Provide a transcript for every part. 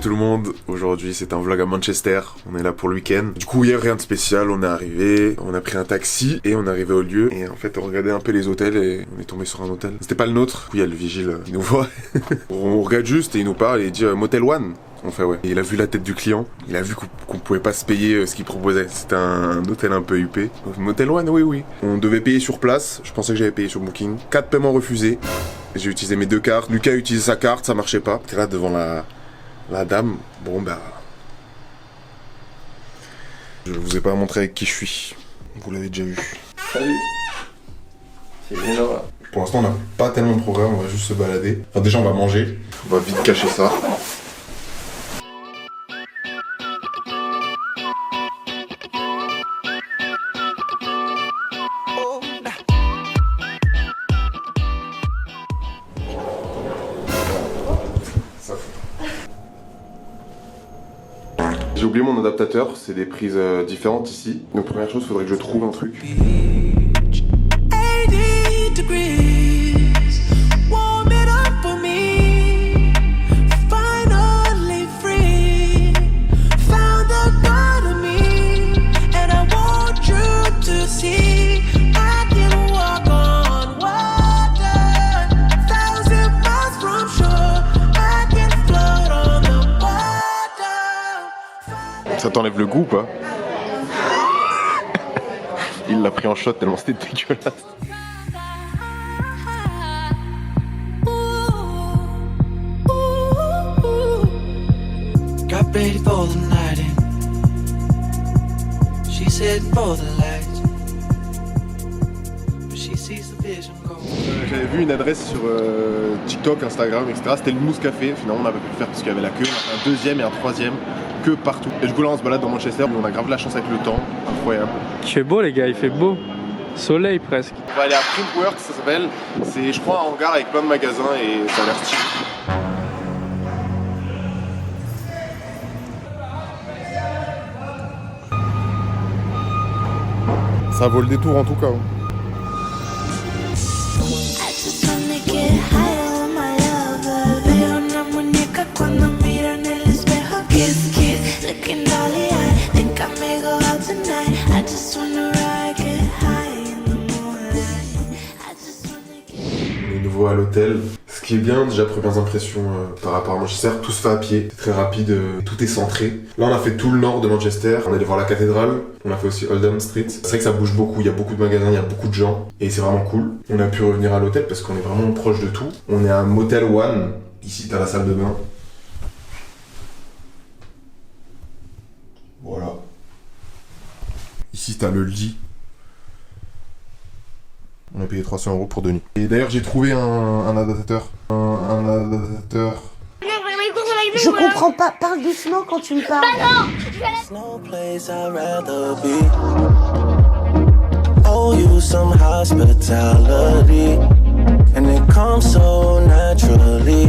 tout le monde, aujourd'hui c'est un vlog à Manchester, on est là pour le week-end. Du coup hier rien de spécial, on est arrivé, on a pris un taxi et on est arrivé au lieu. Et en fait on regardait un peu les hôtels et on est tombé sur un hôtel. C'était pas le nôtre, du coup il y a le vigile qui nous voit. On regarde juste et il nous parle et il dit Motel One. On fait ouais. Et il a vu la tête du client, il a vu qu'on pouvait pas se payer ce qu'il proposait. C'était un hôtel un peu huppé. Donc, Motel One, oui. On devait payer sur place, je pensais que j'avais payé sur Booking. 4 paiements refusés. J'ai utilisé mes 2 cartes. Lucas a utilisé sa carte, ça marchait pas. J'étais là devant la dame. Bon bah... Je vous ai pas montré avec qui je suis. Vous l'avez déjà vu. Salut. C'est Lénore. Pour l'instant on n'a pas tellement de programme, on va juste se balader. Enfin déjà on va manger. On va vite cacher ça. J'ai oublié mon adaptateur, c'est des prises différentes ici. Donc première chose, il faudrait que je trouve un truc. Ça t'enlève le goût ou pas? Il l'a pris en shot tellement c'était dégueulasse. Got ready for the night in. She's heading for the lights. But she sees the vision go. J'avais vu une adresse sur TikTok, Instagram, etc. C'était le Mousse Café. Finalement, on n'a pas pu le faire parce qu'il y avait la queue. On a fait un deuxième et un troisième, que partout. Et du coup, là, on se balade dans Manchester. On a grave de la chance avec le temps. Incroyable. Il fait beau, les gars, il fait beau. Soleil presque. On va aller à Printworks, ça s'appelle. C'est, je crois, un hangar avec plein de magasins et ça a l'air stylé. Ça vaut le détour en tout cas. À l'hôtel. Ce qui est bien, déjà premières impressions par rapport à Manchester, tout se fait à pied, c'est très rapide, tout est centré. Là on a fait tout le nord de Manchester, on est allé voir la cathédrale, on a fait aussi Oldham Street. C'est vrai que ça bouge beaucoup, il y a beaucoup de magasins, il y a beaucoup de gens et c'est vraiment cool. On a pu revenir à l'hôtel parce qu'on est vraiment proche de tout. On est à Motel One, ici t'as la salle de bain. Voilà. Ici t'as le lit. On a payé 300 € pour 2 nuits. Et d'ailleurs j'ai trouvé un adaptateur. Un adaptateur. Je comprends pas, parle doucement quand tu me parles. No place I'd rather be. Owe you some hospitality, and it comes so naturally.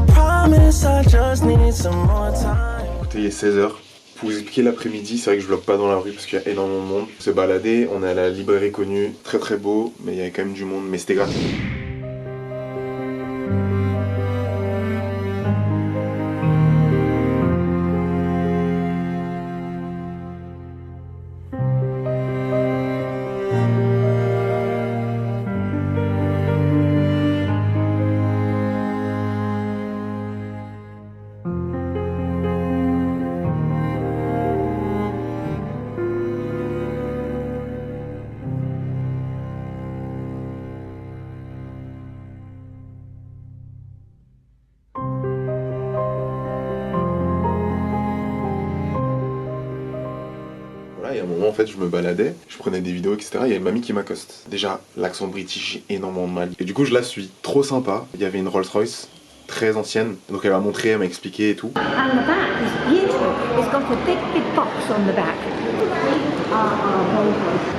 Promise I just need some more time. Écoutez, il est 16h. Pour vous expliquer l'après-midi, c'est vrai que je vlog pas dans la rue parce qu'il y a énormément de monde. On s'est baladé, on est à la librairie connue, très très beau, mais il y avait quand même du monde, mais c'était gratuit. Et à un moment en fait je me baladais, je prenais des vidéos etc. Il y a une mamie qui m'accoste. Déjà l'accent british, j'ai énormément de mal. Et du coup je la suis, trop sympa. Il y avait une Rolls Royce très ancienne, donc elle m'a montré, elle m'a expliqué et tout. And the back is beautiful. It's got a big box on the back.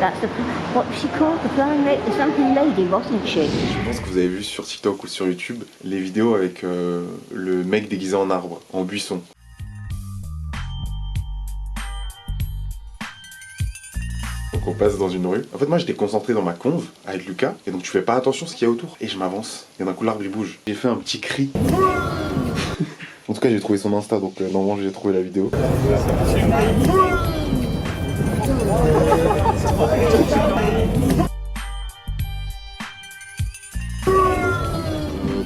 That's the, what she called the flying something lady, wasn't she? Je pense que vous avez vu sur TikTok ou sur YouTube les vidéos avec le mec déguisé en arbre, en buisson. Donc on passe dans une rue. En fait moi j'étais concentré dans ma conve avec Lucas et donc tu fais pas attention à ce qu'il y a autour. Et je m'avance et d'un coup l'arbre il bouge. J'ai fait un petit cri. On tout cas, j'ai trouvé son Insta, donc normalement, j'ai trouvé la vidéo.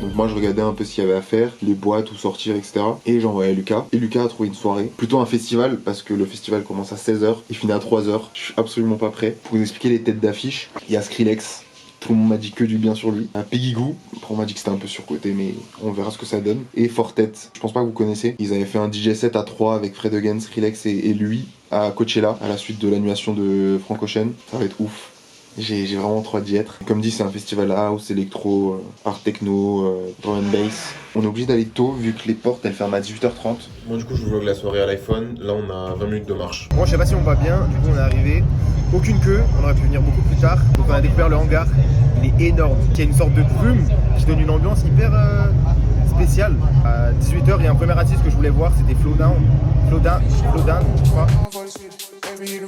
Donc moi je regardais un peu ce qu'il y avait à faire, les boîtes, où sortir, etc. Et j'envoyais à Lucas. Et Lucas a trouvé une soirée, plutôt un festival, parce que le festival commence à 16h, il finit à 3h. Je suis absolument pas prêt. Pour vous expliquer les têtes d'affiche, il y a Skrillex. Tout le monde m'a dit que du bien sur lui. Peggy Goo, après on m'a dit que c'était un peu surcoté, mais on verra ce que ça donne. Et Fortet, je pense pas que vous connaissez. Ils avaient fait un DJ set à 3 avec Fred Again, Skrillex et lui à Coachella, à la suite de l'annulation de Frank Ocean. Ça va être ouf. J'ai vraiment trop hâte d'y être. Comme dit, c'est un festival house, électro, art techno, drum and bass. On est obligé d'aller tôt vu que les portes elles ferment à 18h30. Moi du coup je vlog la soirée à l'iPhone. Là on a 20 minutes de marche. Moi je sais pas si on va bien, du coup on est arrivé. Aucune queue, on aurait pu venir beaucoup plus tard. Donc on a découvert le hangar. Il est énorme. Il y a une sorte de brume qui donne une ambiance hyper spéciale. À 18h il y a un premier artiste que je voulais voir, c'était Flowdown. Flowdown, je crois. Baby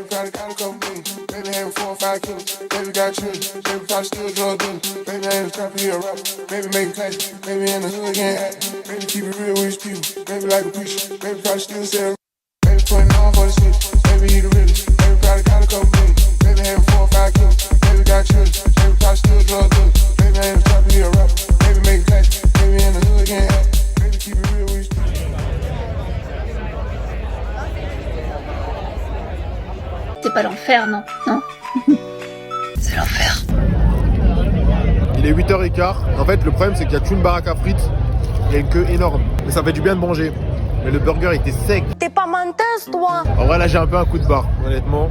got a couple millions, baby having 4 or 5 kilos, baby got children, baby probably still drug dealer, baby ain't a trapper, he a rapper, baby making classics, baby in the hood getting active, baby keep it real with his people, baby like a preacher, baby probably still sell, baby putting on for the switch, baby he the realest, baby probably got a couple millions, baby having 4 or 5 kilos, baby got children, baby probably still drug dealer, baby ain't a trapper, he a rapper, baby making classics, baby in the hood getting active, baby keep it real with his people. C'est pas l'enfer, non. Non. C'est l'enfer. Il est 8h15. En fait, le problème, c'est qu'il y a qu'une baraque à frites. Il y a une queue énorme. Mais ça fait du bien de manger. Mais le burger était sec. T'es pas menteuse, toi. En vrai, là, j'ai un peu un coup de barre, honnêtement.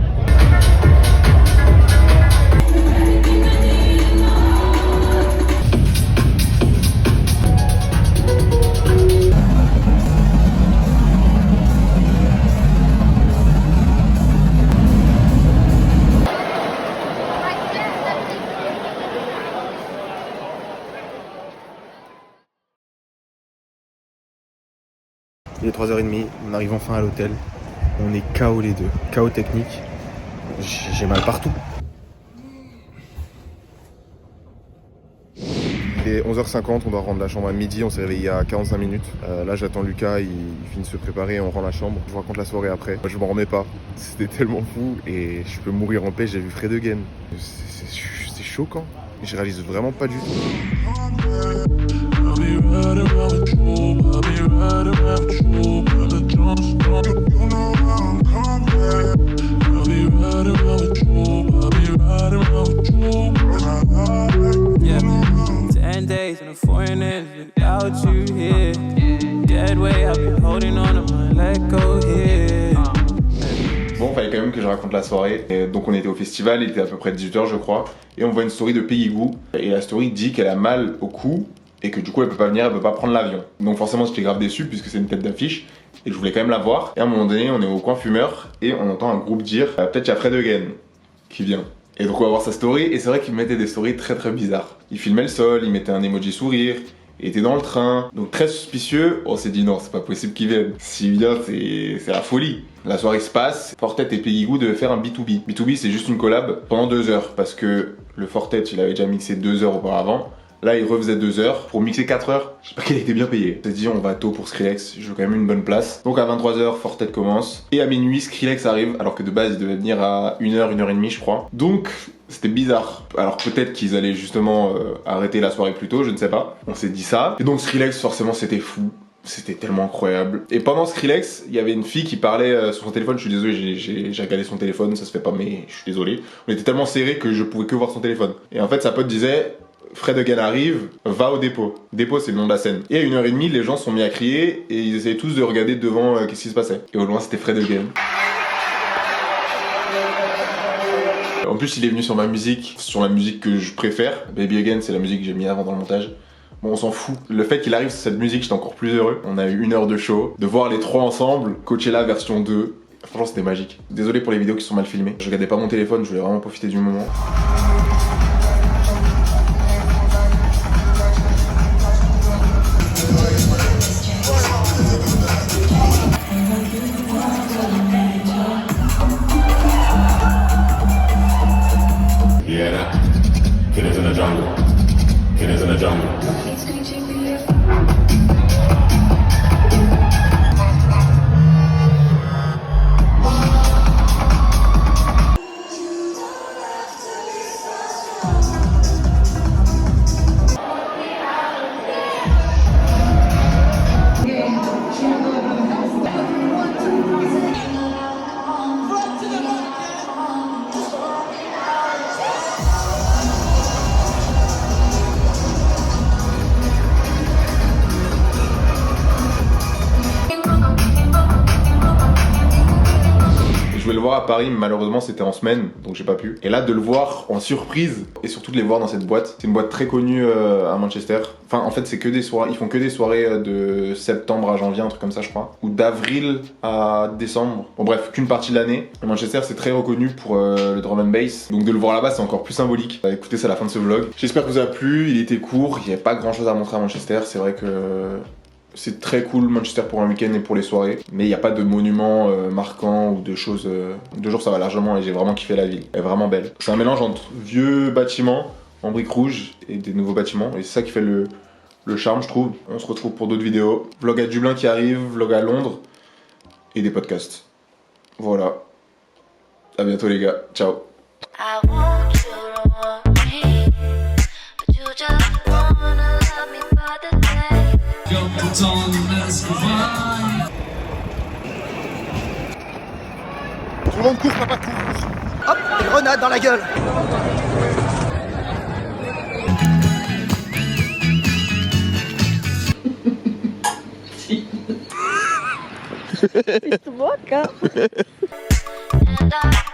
Il est 3h30, on arrive enfin à l'hôtel. On est KO les deux, KO technique. J'ai mal partout. Il est 11h50, on doit rendre la chambre à midi, on s'est réveillé il y a 45 minutes. Là j'attends Lucas, il finit de se préparer et on rend la chambre. Je vous raconte la soirée après. Moi, je m'en remets pas, c'était tellement fou et je peux mourir en paix, j'ai vu Fred Again. C'est choquant, je réalise vraiment pas du tout. Yeah, 10 days in a foreign land without you here. Dead way, I've been holding on to my let go here. Bon, fallait quand même que je raconte la soirée. Et donc on était au festival, il était à peu près 18h je crois. Et on voit une story de Peggy Goo. Et la story dit qu'elle a mal au cou et que du coup elle peut pas venir, elle peut pas prendre l'avion. Donc forcément j'étais grave déçu puisque c'est une tête d'affiche et je voulais quand même la voir. Et à un moment donné on est au coin fumeur et on entend un groupe dire peut-être il y a Fred Again qui vient. Et donc on va voir sa story et c'est vrai qu'il mettait des stories très très bizarres. Il filmait le sol, il mettait un emoji sourire, il était dans le train. Donc très suspicieux, on s'est dit non c'est pas possible qu'il vienne. S'il vient c'est la folie. La soirée se passe, Fortet et Peggy Goo devaient faire un B2B. B2B c'est juste une collab pendant 2 heures parce que le Fortet il avait déjà mixé 2 heures auparavant. Là, il refaisait 2 heures pour mixer 4 heures. J'espère qu'il a été bien payé. On s'est dit, on va tôt pour Skrillex. Je veux quand même une bonne place. Donc à 23h, Fortet commence. Et à minuit, Skrillex arrive. Alors que de base, il devait venir à 1h, 1h30, je crois. Donc, c'était bizarre. Alors peut-être qu'ils allaient justement arrêter la soirée plus tôt, je ne sais pas. On s'est dit ça. Et donc Skrillex, forcément, c'était fou. C'était tellement incroyable. Et pendant Skrillex, il y avait une fille qui parlait sur son téléphone. Je suis désolé, j'ai regardé son téléphone, ça se fait pas, mais je suis désolé. On était tellement serrés que je pouvais que voir son téléphone. Et en fait, sa pote disait... Fred Again arrive, va au dépôt. Dépôt, c'est le nom de la scène. Et à 1h30, les gens sont mis à crier et ils essayaient tous de regarder devant qu'est-ce qui se passait. Et au loin, c'était Fred Again. En plus, il est venu sur ma musique, sur la musique que je préfère. Baby Again, c'est la musique que j'ai mis avant dans le montage. Bon, on s'en fout. Le fait qu'il arrive sur cette musique, j'étais encore plus heureux. On a eu 1 heure de show, de voir les 3 ensemble, Coachella version 2. Franchement, c'était magique. Désolé pour les vidéos qui sont mal filmées. Je regardais pas mon téléphone, je voulais vraiment profiter du moment. le voir à Paris, mais malheureusement c'était en semaine, donc j'ai pas pu. Et là de le voir en surprise, et surtout de les voir dans cette boîte. C'est une boîte très connue à Manchester. Enfin en fait c'est que des soirées, ils font que des soirées de septembre à janvier, un truc comme ça je crois. Ou d'avril à décembre. Bon bref, qu'une partie de l'année. Manchester c'est très reconnu pour le drum and bass. Donc de le voir là-bas c'est encore plus symbolique. Écoutez, c'est la fin de ce vlog. J'espère que vous a plu, il était court, il n'y avait pas grand chose à montrer à Manchester. C'est vrai que c'est très cool Manchester pour un week-end et pour les soirées, mais il n'y a pas de monuments marquants ou de choses. 2 jours ça va largement et j'ai vraiment kiffé la ville. Elle est vraiment belle. C'est un mélange entre vieux bâtiments en briques rouges et des nouveaux bâtiments, et c'est ça qui fait le charme je trouve. On se retrouve pour d'autres vidéos. Vlog à Dublin qui arrive, vlog à Londres et des podcasts. Voilà. À bientôt les gars. Ciao. I want you to want me, but you just wanna love me for the day. Tout le monde court, papa court. Hop, et grenade dans la gueule. And I